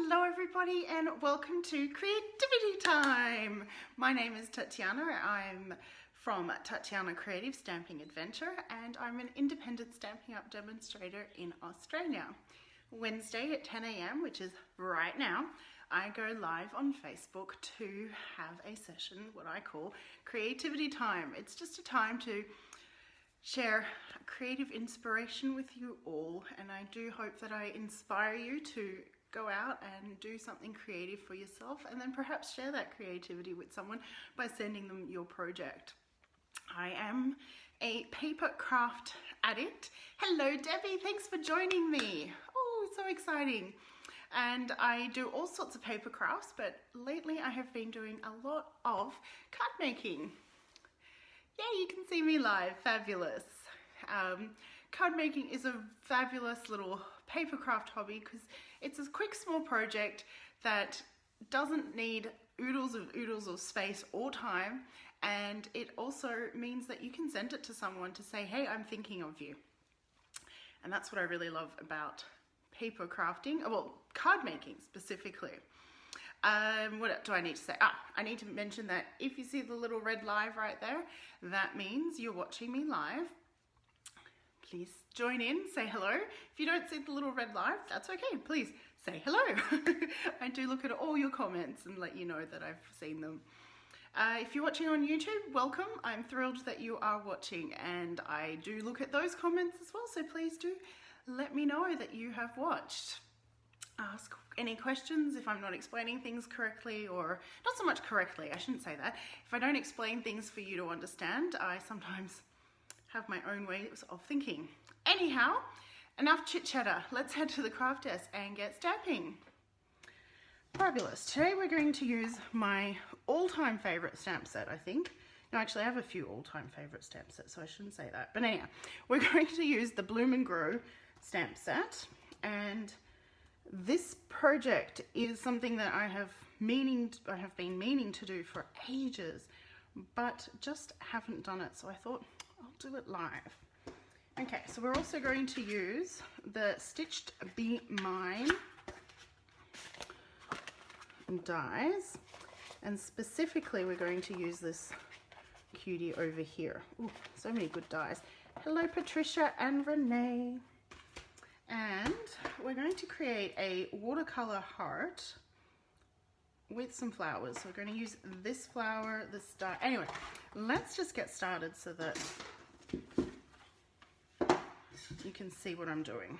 Hello everybody and welcome to Creativity Time. My name is Tatiana. I'm from Tatiana Creative Stamping Adventure and I'm an independent Stampin' Up demonstrator in Australia. Wednesday at 10 a.m, which is right now, I go live on Facebook to have a session, what I call Creativity Time. It's just a time to share creative inspiration with you all, and I do hope that I inspire you to go out and do something creative for yourself and then perhaps share that creativity with someone by sending them your project. I am a paper craft addict. Hello Debbie, thanks for joining me. Oh, so exciting. And I do all sorts of paper crafts, but lately I have been doing a lot of card making. Yeah, you can see me live, fabulous. Card making is a fabulous little paper craft hobby because it's a quick small project that doesn't need oodles of space or time, and it also means that you can send it to someone to say, hey, I'm thinking of you. And that's what I really love about paper crafting, well, card making specifically. What do I need to say? I need to mention that if you see the little red live right there, that means you're watching me live. Please join in, say hello. If you don't see the little red live, that's okay. Please say hello. I do look at all your comments and let you know that I've seen them. If you're watching on YouTube, welcome. I'm thrilled that you are watching, and I do look at those comments as well, so please do let me know that you have watched. Ask any questions if I'm not explaining things correctly, or not so much correctly, I shouldn't say that. If I don't explain things for you to understand, I sometimes have my own ways of thinking. Anyhow, enough chit chatter. Let's head to the craft desk and get stamping. Fabulous. Today we're going to use my all-time favorite stamp set, I think. No, actually I have a few all-time favorite stamp sets, so I shouldn't say that. But anyhow, we're going to use the Bloom and Grow stamp set, and this project is something that I have been meaning to do for ages, but just haven't done it, so I thought I'll do it live. Okay, so we're also going to use the Stitched Be Mine dies, and specifically we're going to use this cutie over here. Ooh, so many good dies. Hello Patricia and Renee. And we're going to create a watercolor heart with some flowers. So we're going to use this flower, this die. Anyway, let's just get started so that you can see what I'm doing.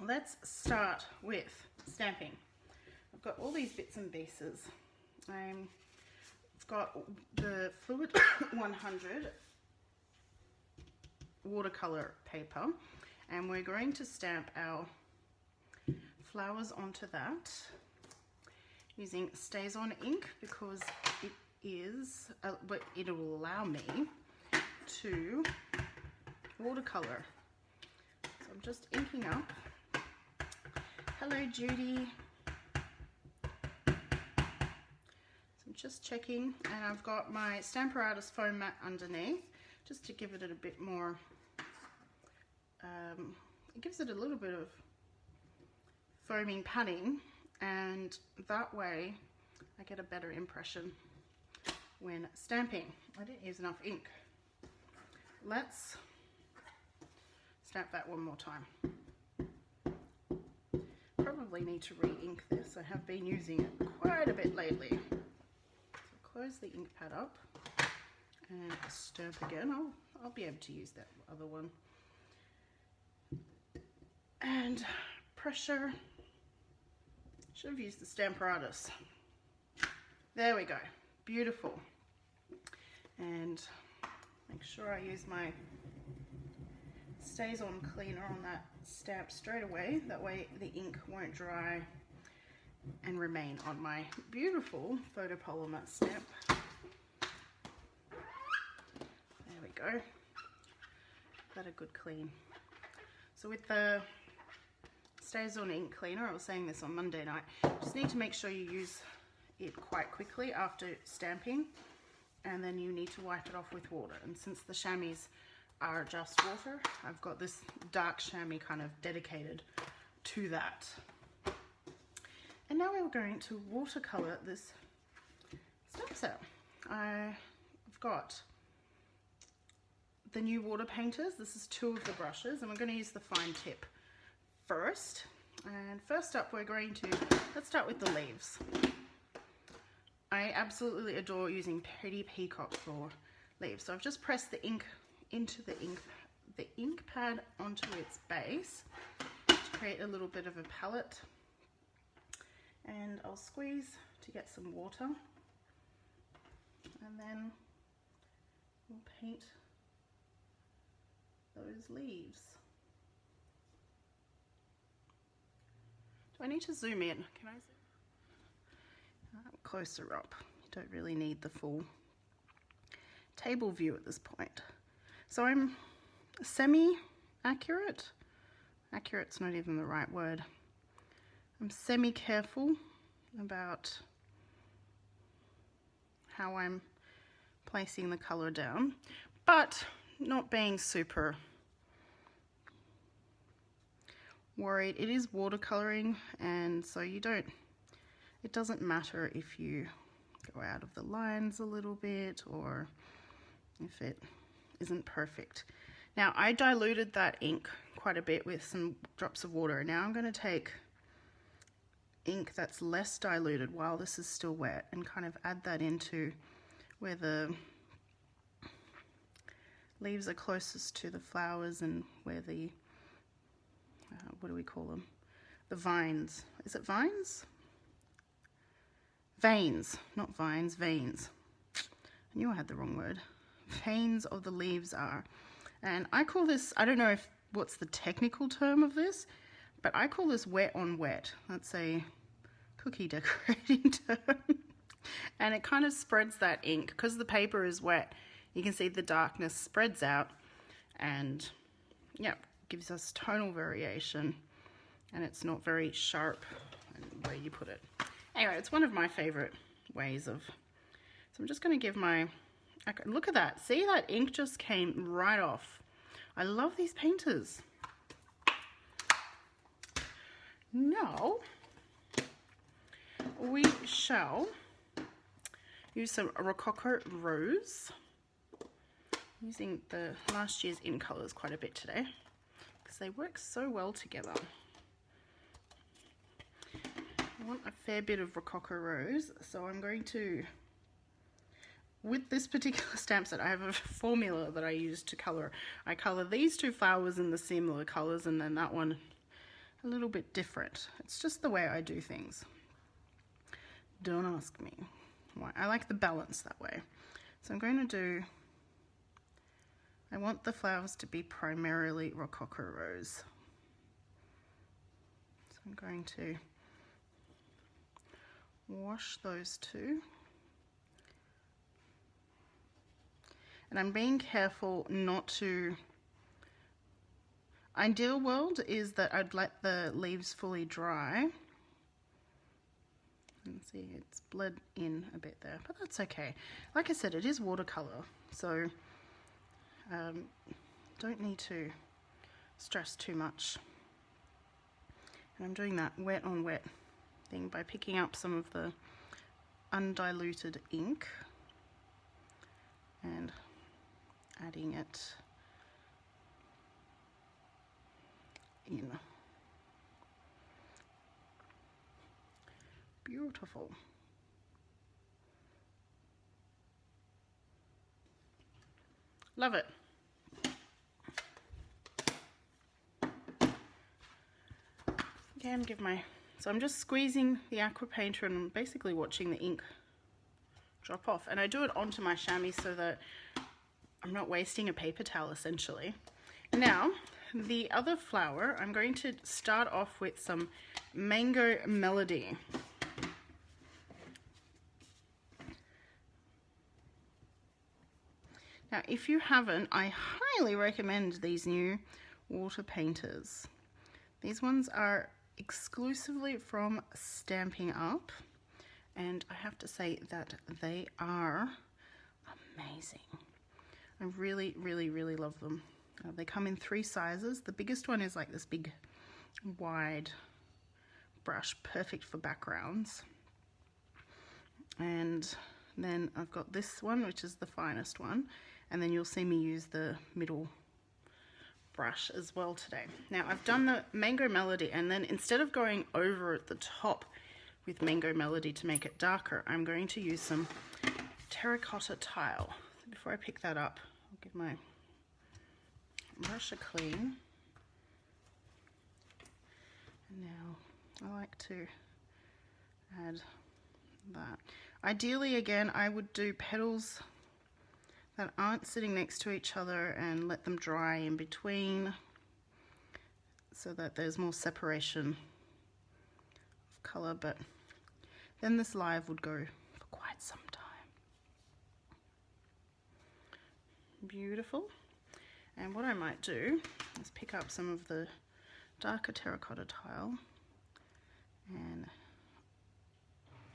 Let's start with stamping. I've got all these bits and pieces. I've got the Fluid 100 watercolor paper, and we're going to stamp our flowers onto that using Stays On ink because it is, but it will allow me to watercolor. So I'm just inking up. Hello Judy. So I'm just checking, and I've got my Stamper Artist foam mat underneath just to give it a bit more. It gives it a little bit of foaming padding, and that way I get a better impression when stamping. I didn't use enough ink. Let's stamp that one more time. Probably need to re-ink this. I have been using it quite a bit lately. So close the ink pad up and stamp again. I'll be able to use that other one. And pressure. Should have used the Stamper Artist. There we go. Beautiful. And make sure I use my Stays On cleaner on that stamp straight away. That way the ink won't dry and remain on my beautiful photopolymer stamp. There we go. Got a good clean. So with the Stays On ink cleaner, I was saying this on Monday night, just need to make sure you use it quite quickly after stamping, and then you need to wipe it off with water. And since the chamois are just water, I've got this dark chamois kind of dedicated to that. And now we're going to watercolor this stamp set. I've got the new water painters. This is 2 of the brushes, and we're going to use the fine tip first. And first up, let's start with the leaves. I absolutely adore using Pretty Peacock for leaves. So I've just pressed the ink into the ink pad onto its base to create a little bit of a palette. And I'll squeeze to get some water. And then we'll paint those leaves. Do I need to zoom in? Can I zoom? Closer up. You don't really need the full table view at this point. So I'm semi-accurate. Accurate's not even the right word. I'm semi-careful about how I'm placing the color down, but not being super worried. It is watercoloring, and so it doesn't matter if you go out of the lines a little bit or if it isn't perfect. Now, I diluted that ink quite a bit with some drops of water. Now I'm going to take ink that's less diluted while this is still wet and kind of add that into where the leaves are closest to the flowers and where the, what do we call them? The vines. Is it vines? Veins, not vines, veins. I knew I had the wrong word. Veins of the leaves are. And I call this, I don't know what's the technical term of this, but I call this wet on wet. That's a cookie decorating term. And it kind of spreads that ink. Because the paper is wet, you can see the darkness spreads out and, yeah, gives us tonal variation. And it's not very sharp in the way you put it. Anyway, it's one of my favorite ways of, so I'm just going to give look at that. See, that ink just came right off. I love these painters. Now, we shall use some Rococo Rose. I'm using the last year's in colors quite a bit today because they work so well together. I want a fair bit of Rococo Rose, so I'm going to, with this particular stamp set, I have a formula that I use to colour. I colour these 2 flowers in the similar colours and then that one a little bit different. It's just the way I do things. Don't ask me why. I like the balance that way. So I'm going to do, I want the flowers to be primarily Rococo Rose. So I'm going to wash those 2. And I'm being careful not to, ideal world is that I'd let the leaves fully dry. And see, it's bled in a bit there, but that's okay. Like I said, it is watercolor, so don't need to stress too much. And I'm doing that wet on wet thing by picking up some of the undiluted ink and adding it in. Beautiful. Love it. Again, so I'm just squeezing the aqua painter and I'm basically watching the ink drop off. And I do it onto my chamois so that I'm not wasting a paper towel, essentially. Now, the other flower, I'm going to start off with some Mango Melody. Now, if you haven't, I highly recommend these new water painters. These ones are exclusively from Stampin' Up, and I have to say that they are amazing. I really, really, really love them. They come in 3 sizes. The biggest one is like this big, wide brush, perfect for backgrounds. And then I've got this one, which is the finest one, and then you'll see me use the middle brush as well today. Now I've done the Mango Melody, and then instead of going over at the top with Mango Melody to make it darker, I'm going to use some terracotta tile. So before I pick that up, I'll give my brush a clean. And now I like to add that. Ideally, again, I would do petals that aren't sitting next to each other and let them dry in between so that there's more separation of colour, but then this live would go for quite some time. Beautiful. And what I might do is pick up some of the darker terracotta tile and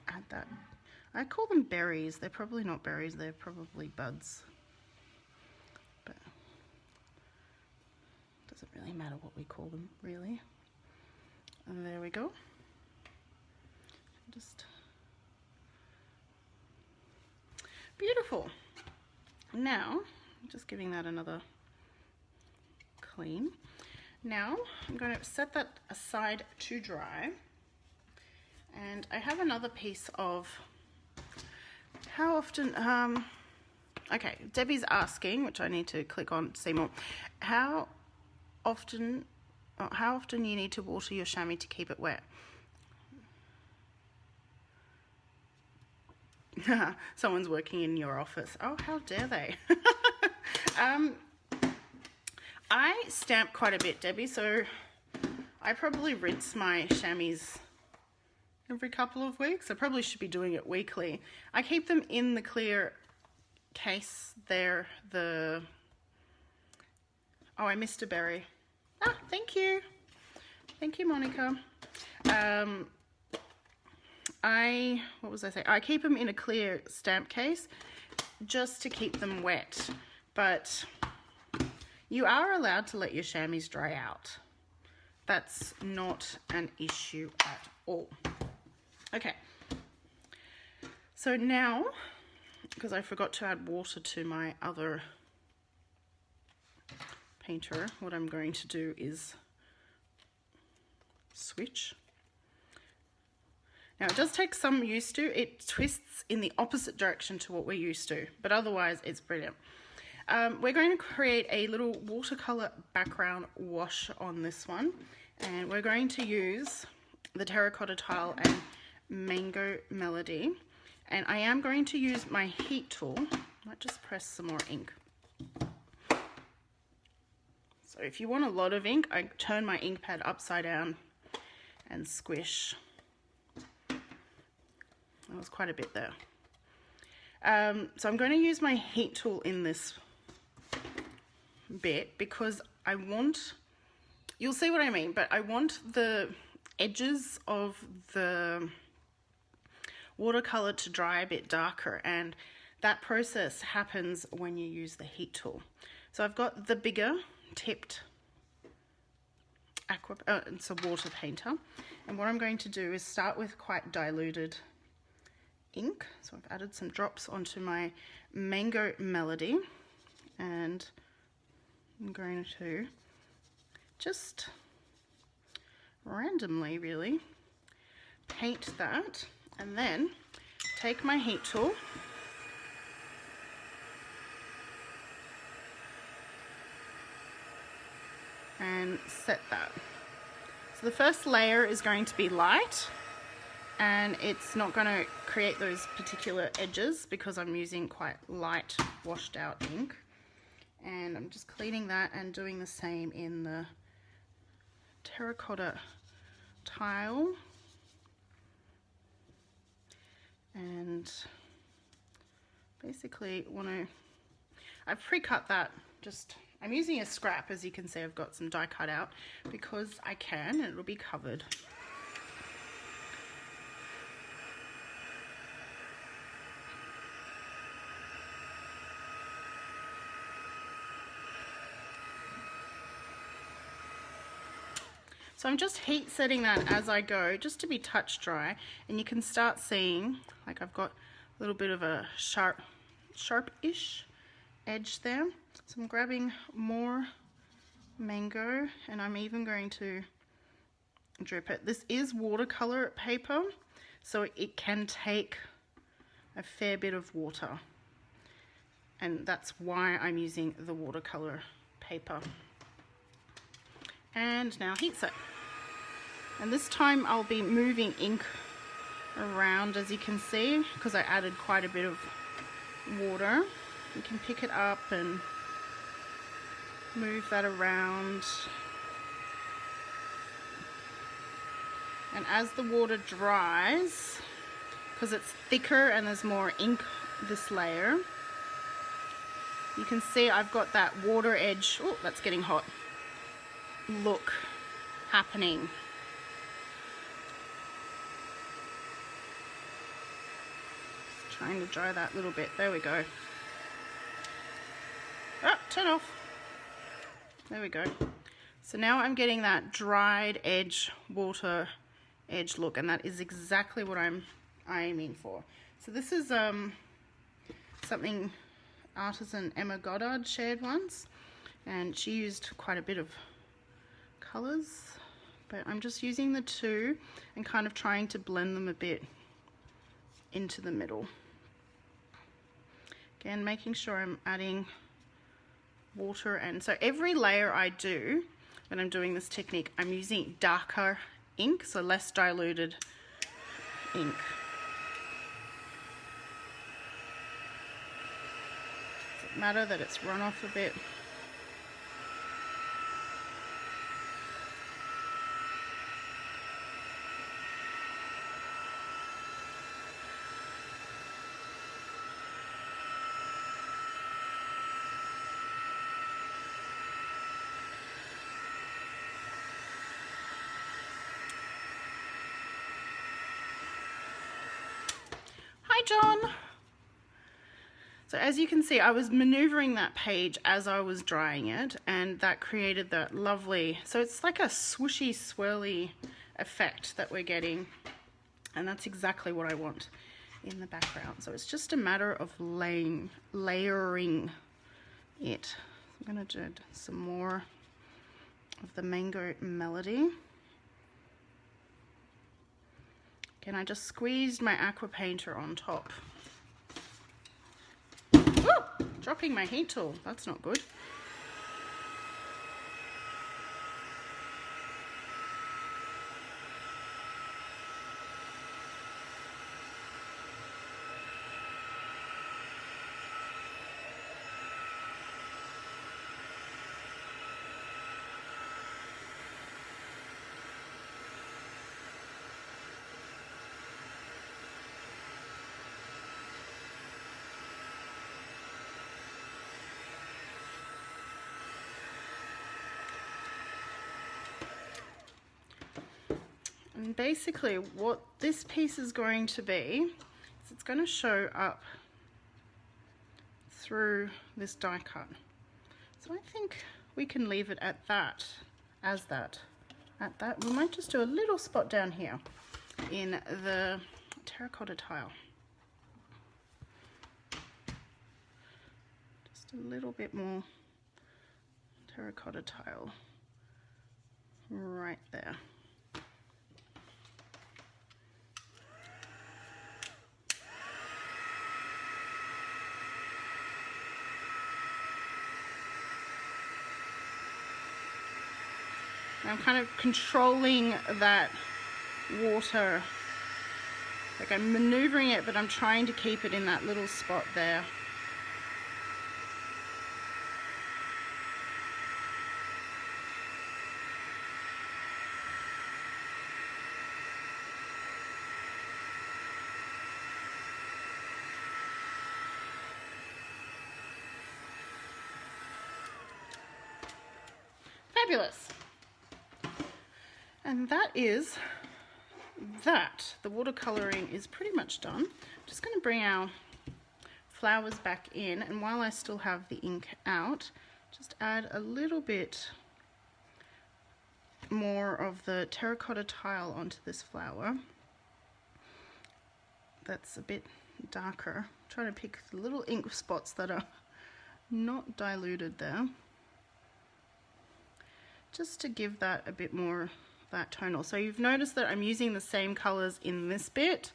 add that. I call them berries. They're probably not berries, they're probably buds. But it doesn't really matter what we call them, really. And there we go. Just beautiful. Now, just giving that another clean. Now, I'm going to set that aside to dry. And I have another piece of, how often, okay, Debbie's asking, which I need to click on to see more, how often you need to water your chamois to keep it wet? Someone's working in your office. Oh, how dare they? I stamp quite a bit, Debbie, so I probably rinse my chamois every couple of weeks. I probably should be doing it weekly. I keep them in the clear case there. Oh, I missed a berry. Ah, thank you. Thank you, Monica. What was I saying? I keep them in a clear stamp case just to keep them wet, but you are allowed to let your chamois dry out. That's not an issue at all. Okay, so now, because I forgot to add water to my other painter, what I'm going to do is switch. Now it does take some used to, it twists in the opposite direction to what we're used to, but otherwise it's brilliant. We're going to create a little watercolor background wash on this one, and we're going to use the terracotta tile and Mango Melody, and I am going to use my heat tool. I might just press some more ink. So if you want a lot of ink, I turn my ink pad upside down and squish. That was quite a bit there. So I'm going to use my heat tool in this bit because I want, you'll see what I mean, but I want the edges of the watercolor to dry a bit darker, and that process happens when you use the heat tool. So I've got the bigger tipped it's a water painter, and what I'm going to do is start with quite diluted ink. So I've added some drops onto my Mango Melody, and I'm going to just randomly really paint that, and then take my heat tool and set that. So the first layer is going to be light, and it's not going to create those particular edges because I'm using quite light washed out ink. And I'm just cleaning that and doing the same in the terracotta tile. And basically I've pre-cut that, I'm using a scrap, as you can see. I've got some die cut out because I can, and it'll be covered. So I'm just heat setting that as I go, just to be touch dry, and you can start seeing, like I've got a little bit of a sharp-ish edge there. So I'm grabbing more mango, and I'm even going to drip it. This is watercolor paper, so it can take a fair bit of water, and that's why I'm using the watercolor paper. And now heat set. And this time I'll be moving ink around, as you can see, because I added quite a bit of water. You can pick it up and move that around. And as the water dries, because it's thicker and there's more ink this layer, you can see I've got that water edge, oh, that's getting hot, look happening. Just trying to dry that little bit. There we go. Oh, turn off. There we go. So now I'm getting that dried edge, water edge look, and that is exactly what I'm aiming for. So this is something artisan Emma Goddard shared once, and she used quite a bit of colors, but I'm just using the two and kind of trying to blend them a bit into the middle. Again, making sure I'm adding water, and so every layer I do when I'm doing this technique, I'm using darker ink, so less diluted ink. Does it matter that it's run off a bit? Hi, John. So as you can see, I was maneuvering that page as I was drying it, and that created that lovely, so it's like a swooshy, swirly effect that we're getting, and that's exactly what I want in the background. So it's just a matter of layering it. I'm going to do some more of the Mango Melody. Again, I just squeezed my aqua painter on top. Woo! Dropping my heat tool, that's not good. And basically what this piece is going to be is it's going to show up through this die cut. So I think we can leave it at that, at that. We might just do a little spot down here in the terracotta tile. Just a little bit more terracotta tile right there. I'm kind of controlling that water, like I'm maneuvering it, but I'm trying to keep it in that little spot there. Fabulous. And that is that. The watercoloring is pretty much done. I'm just going to bring our flowers back in, and while I still have the ink out, just add a little bit more of the terracotta tile onto this flower that's a bit darker. I'm trying to pick the little ink spots that are not diluted there, just to give that a bit more that tonal. So you've noticed that I'm using the same colors in this bit,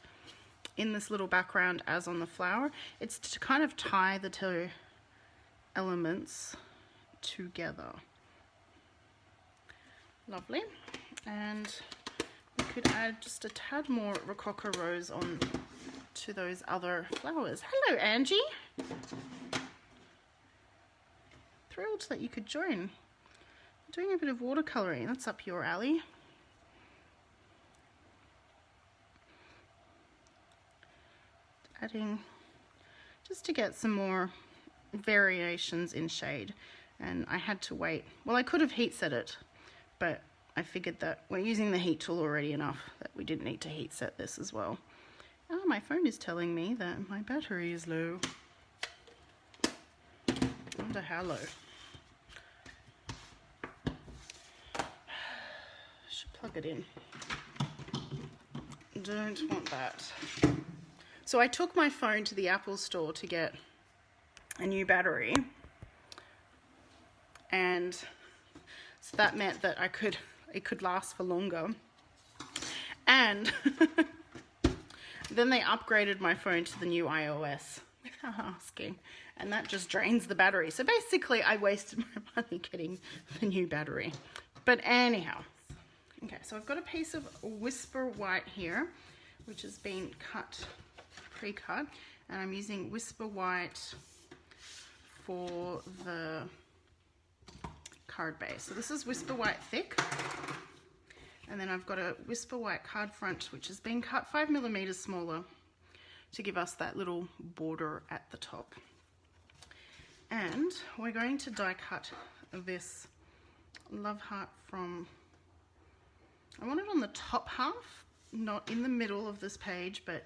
in this little background, as on the flower. It's to kind of tie the two elements together. Lovely. And we could add just a tad more Rococo Rose on to those other flowers. Hello, Angie. Thrilled that you could join. Doing a bit of watercoloring, that's up your alley. Adding, just to get some more variations in shade. And I had to wait. Well, I could have heat set it, but I figured that we're using the heat tool already enough that we didn't need to heat set this as well. Oh, my phone is telling me that my battery is low. I wonder how low. Should plug it in. Don't want that. So I took my phone to the Apple store to get a new battery, and so that meant that it could last for longer. And then they upgraded my phone to the new iOS without asking, and that just drains the battery. So basically I wasted my money getting the new battery. But anyhow, okay, so I've got a piece of Whisper White here, which has been pre-cut, and I'm using Whisper White for the card base. So this is Whisper White Thick, and then I've got a Whisper White card front, which has been cut 5mm smaller to give us that little border at the top. And we're going to die cut this love heart from, I want it on the top half, not in the middle of this page, but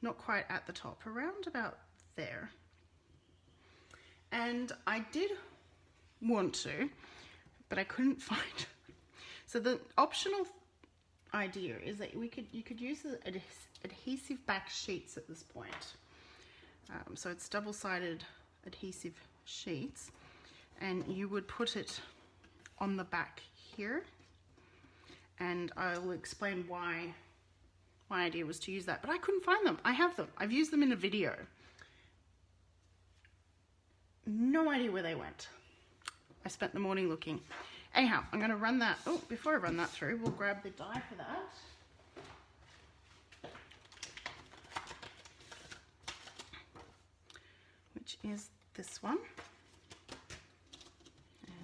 not quite at the top, around about there. And I did want to, but I couldn't find. So the optional idea is that you could use the adhesive back sheets at this point. So it's double-sided adhesive sheets, and you would put it on the back here, and I will explain why my idea was to use that, but I couldn't find them. I have them. I've used them in a video. No idea where they went. I spent the morning looking. Anyhow, I'm going to run that. Oh, before I run that through, we'll grab the die for that. Which is this one.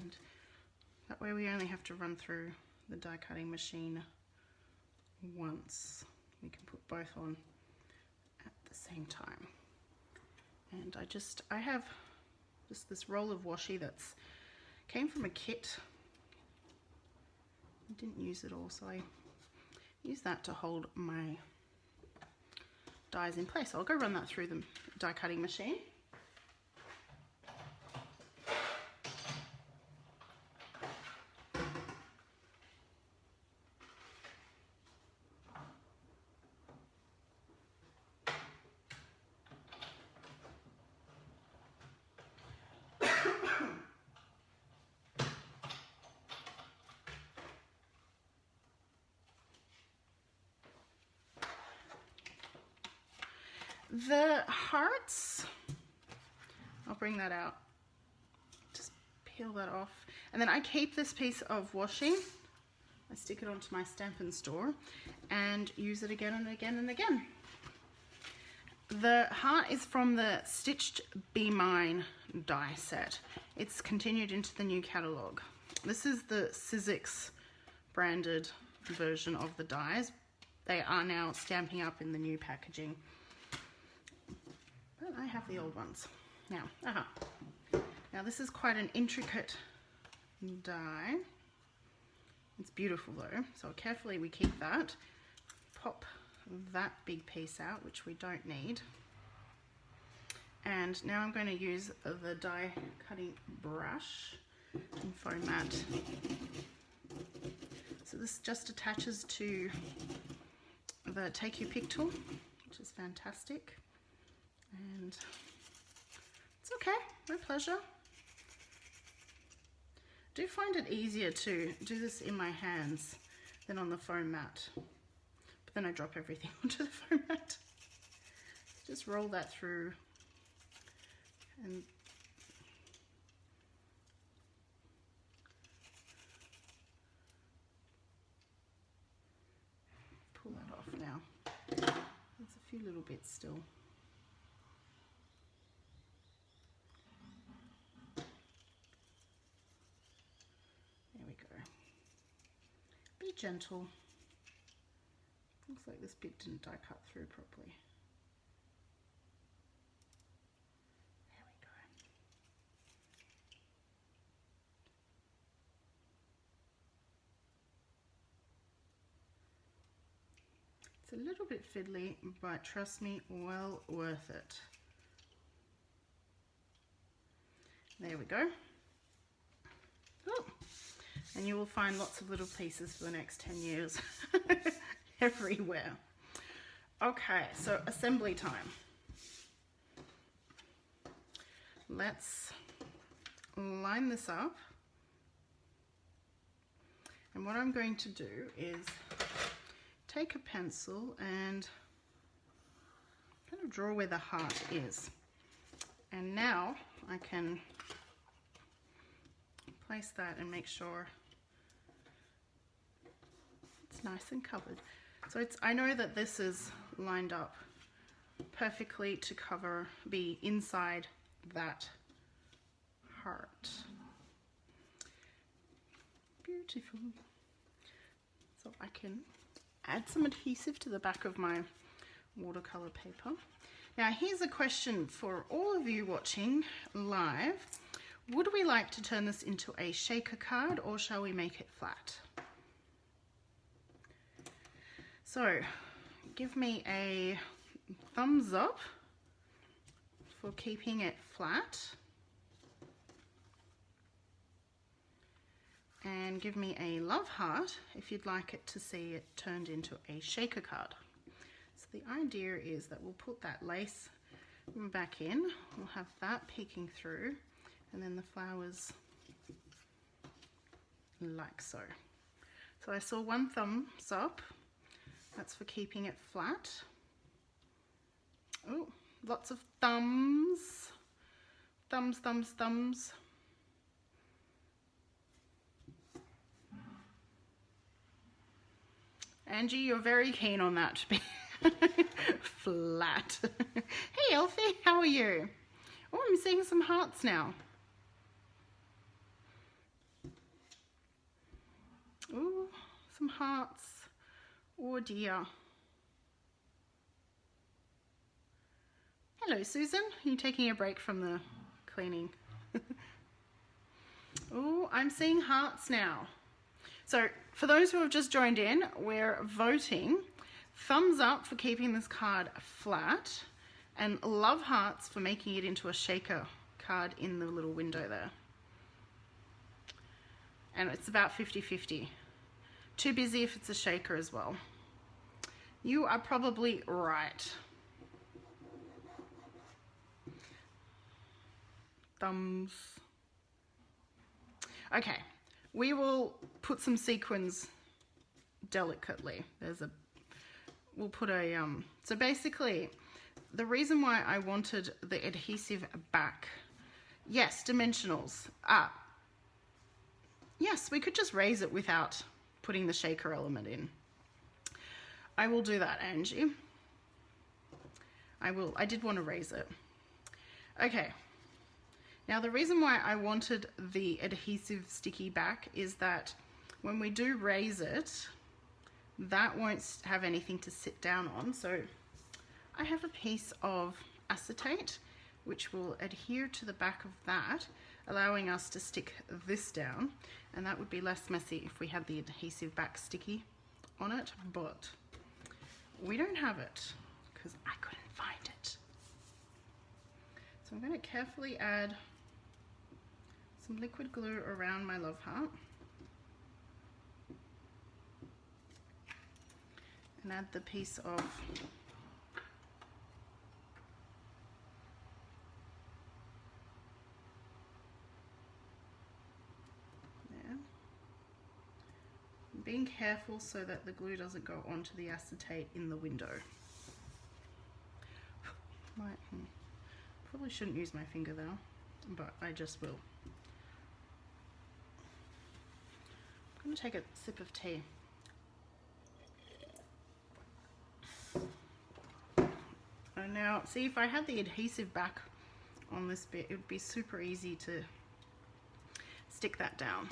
And that way we only have to run through the die cutting machine once. We can put both on at the same time. And I have just this roll of washi that's came from a kit. I didn't use it all, so I use that to hold my dies in place. So I'll go run that through the die cutting machine. The hearts, I'll bring that out, just peel that off, and then I keep this piece of washi, I stick it onto my Stampin' Store and use it again and again and again. The heart is from the Stitched Be Mine die set. It's continued into the new catalogue. This is the Sizzix branded version of the dies. They are now stamping up in the new packaging. But I have the old ones. Now, Now this is quite an intricate die. It's beautiful though, so carefully we keep that. Pop that big piece out, which we don't need. And now I'm going to use the die cutting brush in Foam Matte So this just attaches to the Take Your Pick tool, which is fantastic. And it's okay, my pleasure. I do find it easier to do this in my hands than on the foam mat. But then I drop everything onto the foam mat. Just roll that through and pull that off now. There's a few little bits still. There we go. Be gentle. Looks like this bit didn't die cut through properly. There we go. It's a little bit fiddly, but trust me, well worth it. There we go. Oh. And you will find lots of little pieces for the next 10 years everywhere. Okay, so assembly time. Let's line this up. And what I'm going to do is take a pencil and kind of draw where the heart is. And now I can place that and make sure it's nice and covered. So I know that this is lined up perfectly to be inside that heart. Beautiful. So I can add some adhesive to the back of my watercolor paper. Now here's a question for all of you watching live. Would we like to turn this into a shaker card or shall we make it flat? So give me a thumbs up for keeping it flat. And give me a love heart if you'd like it to see it turned into a shaker card. So the idea is that we'll put that lace back in, we'll have that peeking through, and then the flowers like so. So I saw one thumbs up, that's for keeping it flat. Oh, lots of thumbs. Thumbs, thumbs, thumbs. Angie, you're very keen on that to be flat. Hey Elfie, how are you? Oh, I'm seeing some hearts now. Oh, some hearts. Oh dear. Hello Susan, are you taking a break from the cleaning? Oh, I'm seeing hearts now. So for those who have just joined in, we're voting thumbs up for keeping this card flat and love hearts for making it into a shaker card in the little window there. And it's about 50-50. Too busy if it's a shaker as well. You are probably right. Thumbs. Okay. We will put some sequins delicately. We'll put a, so basically the reason why I wanted the adhesive back, yes, dimensionals. Yes, we could just raise it without putting the shaker element in. I will do that, Angie. I did want to raise it. Okay. Now the reason why I wanted the adhesive sticky back is that when we do raise it, that won't have anything to sit down on. So I have a piece of acetate which will adhere to the back of that, allowing us to stick this down, and that would be less messy if we had the adhesive back sticky on it, but we don't have it because I couldn't find it. So I'm going to carefully add some liquid glue around my love heart. and add the piece of there. Being careful so that the glue doesn't go onto the acetate in the window. Probably shouldn't use my finger though, but I just will. I'm going to take a sip of tea. And now, see, if I had the adhesive back on this bit, it would be super easy to stick that down.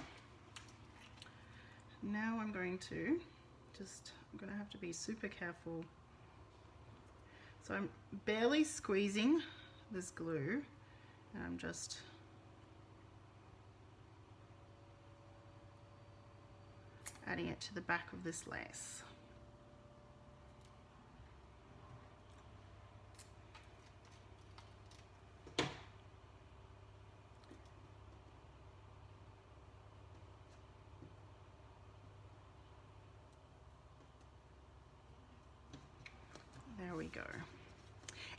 Now I'm going to have to be super careful. So I'm barely squeezing this glue, and I'm just adding it to the back of this lace. There we go.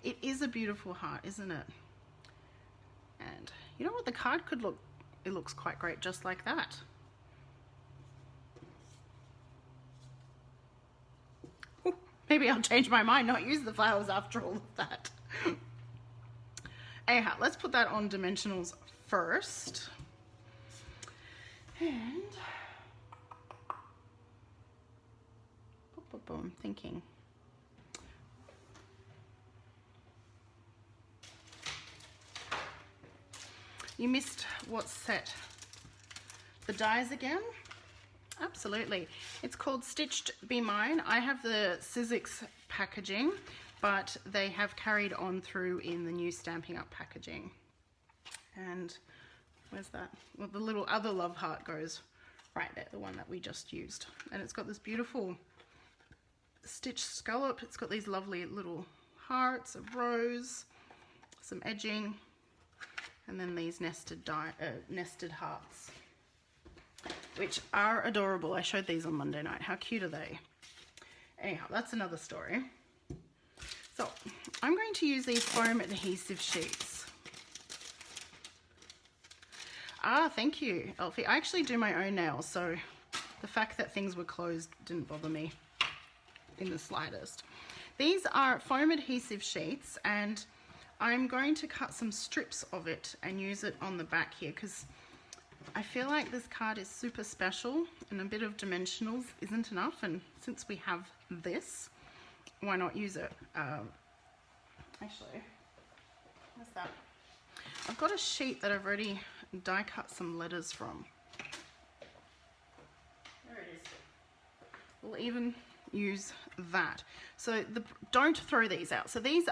It is a beautiful heart, isn't it? And you know what, the card could look, it looks quite great just like that. Ooh, maybe I'll change my mind, not use the flowers after all of that. Anyhow, let's put that on dimensionals first. And I'm thinking. You missed what set? The dies again? Absolutely. It's called Stitched Be Mine. I have the Sizzix packaging, but they have carried on through in the new Stamping Up packaging. And where's that? Well, the little other love heart goes right there, the one that we just used. And it's got this beautiful stitched scallop. It's got these lovely little hearts, a rose, some edging, and then these nested hearts, which are adorable. I showed these on Monday night. How cute are they? Anyhow, that's another story. So I'm going to use these foam adhesive sheets. Ah, thank you, Elfie. I actually do my own nails, so the fact that things were closed didn't bother me in the slightest. These are foam adhesive sheets, and I'm going to cut some strips of it and use it on the back here, because I feel like this card is super special and a bit of dimensionals isn't enough, and since we have this, why not use it? Actually, what's that? I've got a sheet that I've already die cut some letters from. There it is. We'll even use that. So don't throw these out. So these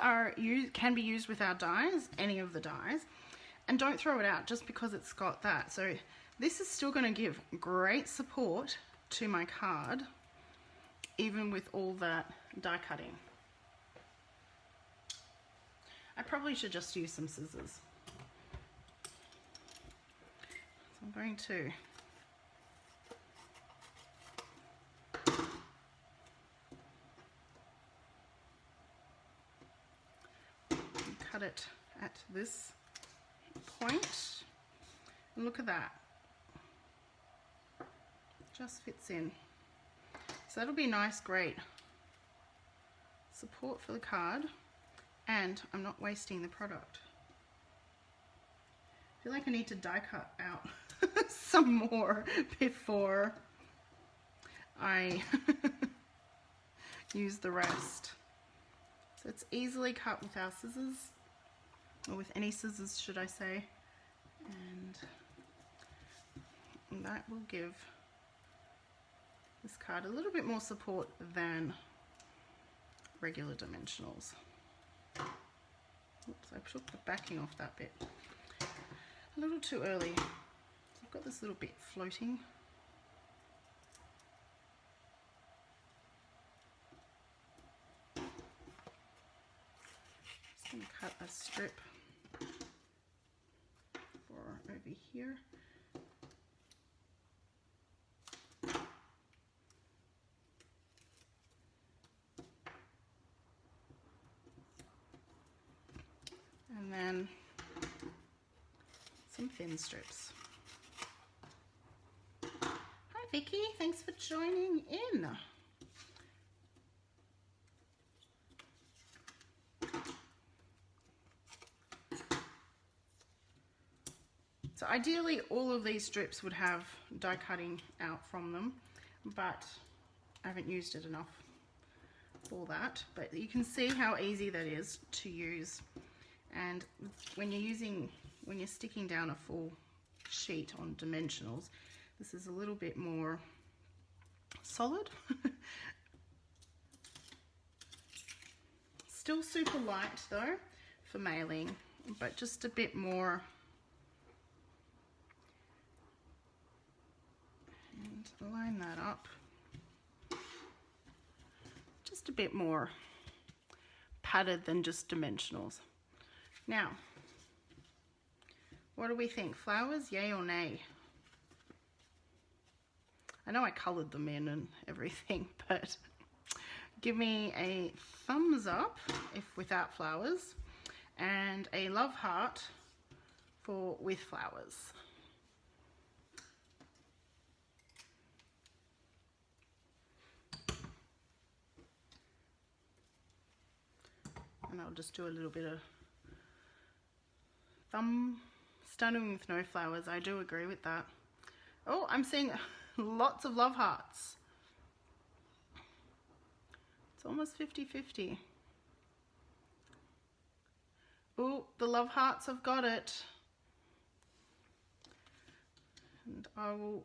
can be used with our dies, any of the dies, and don't throw it out just because it's got that. So this is still going to give great support to my card, even with all that die cutting. I probably should just use some scissors. So I'm going to cut it at this point, and look at that, just fits in. So that'll be nice, great support for the card, and I'm not wasting the product. I feel like I need to die cut out some more before I use the rest. So it's easily cut with our scissors, or with any scissors should I say, and that will give this card a little bit more support than regular dimensionals. Oops, I took the backing off that bit a little too early. So I've got this little bit floating. Just going to cut a strip for over here. then some thin strips. Hi Vicky, thanks for joining in. So ideally all of these strips would have die cutting out from them, but I haven't used it enough for that. But you can see how easy that is to use, and when you're sticking down a full sheet on dimensionals, this is a little bit more solid. Still super light though for mailing, but just a bit more. And line that up. Just a bit more padded than just dimensionals. Now, what do we think? Flowers, yay or nay? I know I coloured them in and everything, but give me a thumbs up if without flowers, and a love heart for with flowers. And I'll just do a little bit of thumb stunning with no flowers. I do agree with that. Oh, I'm seeing lots of love hearts. It's almost 50-50. Oh, the love hearts have got it. And I will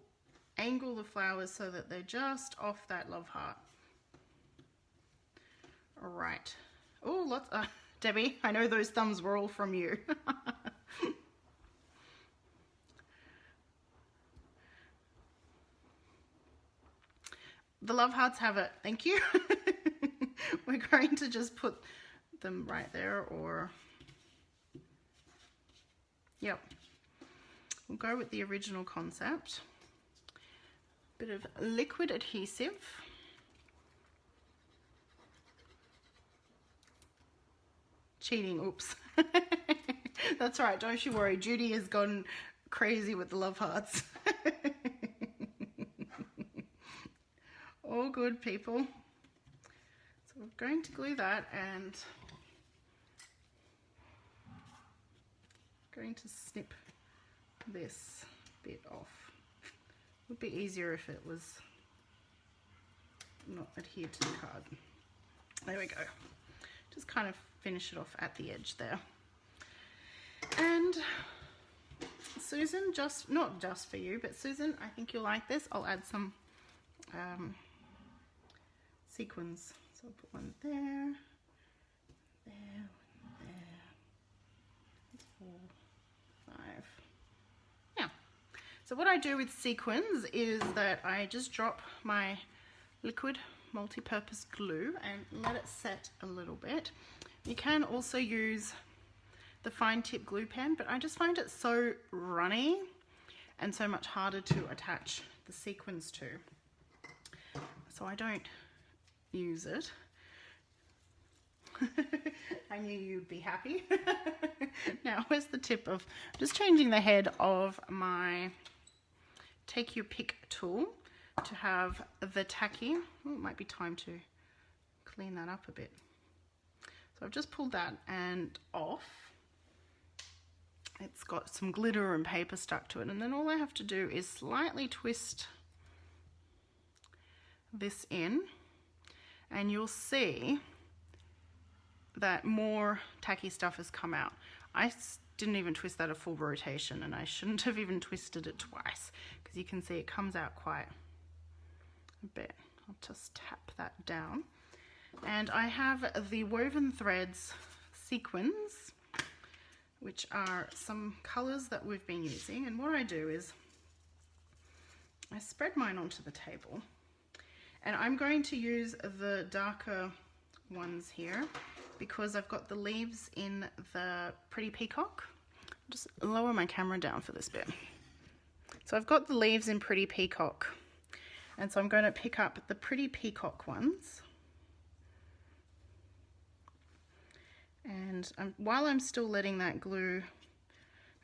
angle the flowers so that they're just off that love heart. All right. Oh, lots. Debbie, I know those thumbs were all from you. The love hearts have it. Thank you. We're going to just put them right there, or yep. We'll go with the original concept. Bit of liquid adhesive. Cheating, oops. That's right, don't you worry. Judy has gone crazy with the love hearts. All good, people. So we're going to glue that, and going to snip this bit off. Would be easier if it was not adhered to the card. There we go. Just kind of finish it off at the edge there. And Susan, not just for you, but Susan, I think you'll like this. I'll add some sequins. So I'll put one there, there, there. That's 4, 5. Yeah. So what I do with sequins is that I just drop my liquid multi-purpose glue and let it set a little bit. You can also use the fine tip glue pen, but I just find it so runny and so much harder to attach the sequins to. So I don't use it. I knew you'd be happy. Now where's the tip of, just changing the head of my take your pick tool to have the tacky. Oh, it might be time to clean that up a bit. So I've just pulled that and off. It's got some glitter and paper stuck to it, and then all I have to do is slightly twist this in, and you'll see that more tacky stuff has come out. I didn't even twist that a full rotation, and I shouldn't have even twisted it twice, because you can see it comes out quite a bit. I'll just tap that down. And I have the Woven Threads sequins, which are some colors that we've been using. And what I do is I spread mine onto the table, and I'm going to use the darker ones here because I've got the leaves in the Pretty Peacock. I'll just lower my camera down for this bit. So I've got the leaves in Pretty Peacock, and so I'm going to pick up the Pretty Peacock ones and And while I'm still letting that glue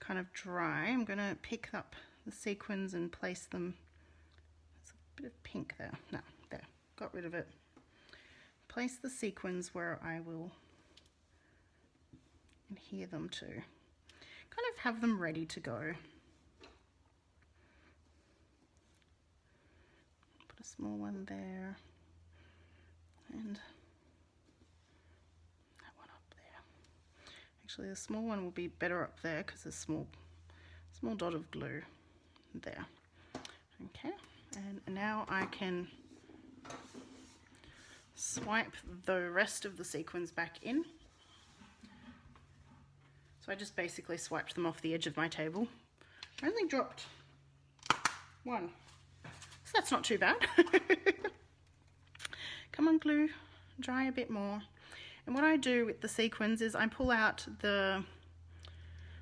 kind of dry, I'm going to pick up the sequins and place them. There's a bit of pink there. No, there, got rid of it. Place the sequins where I will adhere them to. Kind of have them ready to go. Put a small one there. And that one up there. Actually, the small one will be better up there because there's a small dot of glue there. Okay, and now I can swipe the rest of the sequins back in. So I just basically swiped them off the edge of my table. I only dropped one, so that's not too bad. Come on, glue, dry a bit more. And what I do with the sequins is I pull out the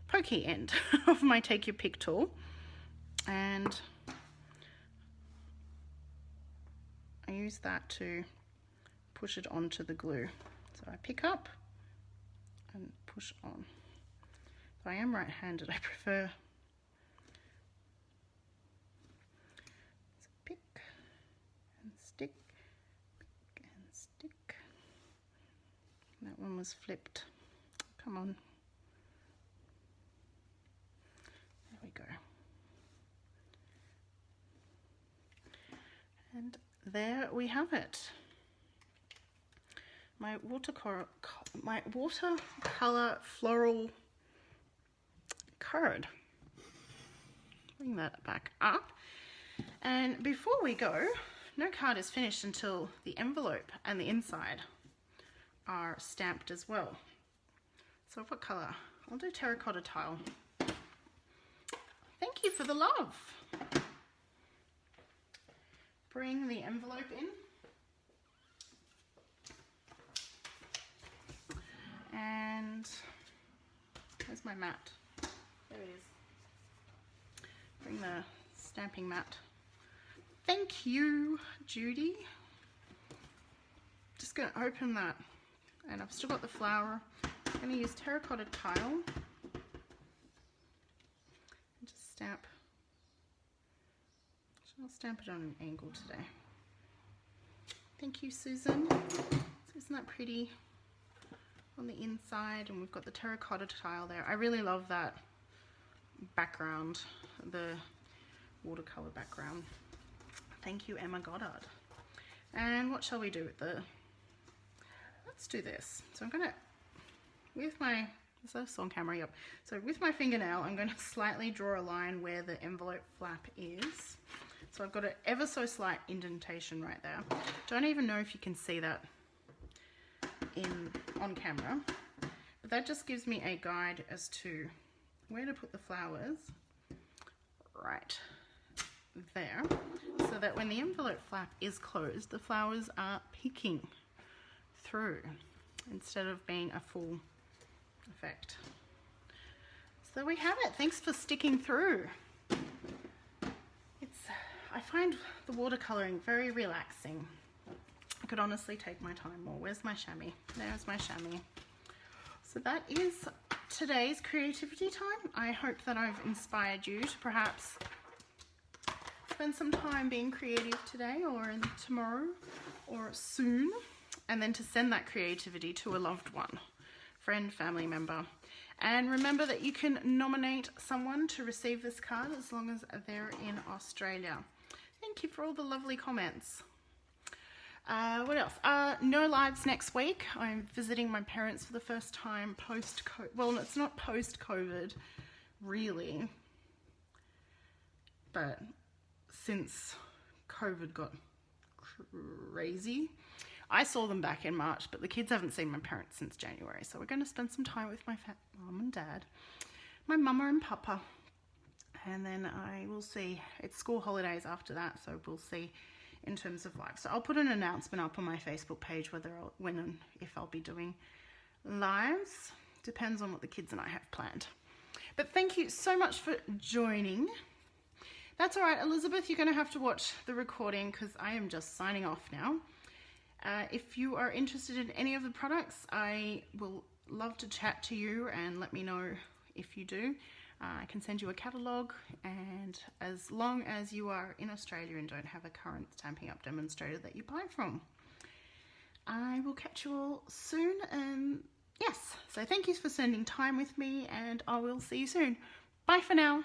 pokey end of my Take Your Pick tool, and I use that to push it onto the glue. So I pick up and push on. So I am right-handed, I prefer. So pick and stick, pick and stick. That one was flipped. Come on. There we go. And there we have it. My watercolor floral card. Bring that back up. And before we go, no card is finished until the envelope and the inside are stamped as well. So what colour? I'll do terracotta tile. Thank you for the love. Bring the envelope in. And where's my mat? There it is. Bring the stamping mat. Thank you, Judy. Just going to open that. And I've still got the flower. I'm going to use terracotta tile. And just stamp. I'll stamp it on an angle today. Thank you, Susan. Isn't that pretty? On the inside, and we've got the terracotta tile there. I really love that background, the watercolor background. Thank you, Emma Goddard. And what shall we do with the, let's do this. So I'm gonna, with my, is this on camera? Yep. So with my fingernail, I'm gonna slightly draw a line where the envelope flap is. So I've got an ever so slight indentation right there. Don't even know if you can see that on camera, but that just gives me a guide as to where to put the flowers right there, so that when the envelope flap is closed, the flowers are peeking through instead of being a full effect. So we have it. Thanks for sticking through. I find the watercoloring very relaxing. I could honestly take my time more. Where's my chamois? There's my chamois. So that is today's creativity time. I hope that I've inspired you to perhaps spend some time being creative today or tomorrow or soon, and then to send that creativity to a loved one, friend, family member. And remember that you can nominate someone to receive this card as long as they're in Australia. Thank you for all the lovely comments. What else? No lives next week. I'm visiting my parents for the first time post-COVID. Well, it's not post-COVID, really. But since COVID got crazy, I saw them back in March, but the kids haven't seen my parents since January. So we're going to spend some time with my mum and dad, my mama and papa. And then I will see. It's school holidays after that, so we'll see in terms of live. So I'll put an announcement up on my Facebook page whether when and if I'll be doing lives. Depends on what the kids and I have planned. But thank you so much for joining. That's all right, Elizabeth, you're going to have to watch the recording because I am just signing off now. If you are interested in any of the products, I will love to chat to you and let me know if you do. I can send you a catalogue, and as long as you are in Australia and don't have a current Stampin' Up! Demonstrator that you buy from. I will catch you all soon, and yes, so thank you for spending time with me, and I will see you soon. Bye for now.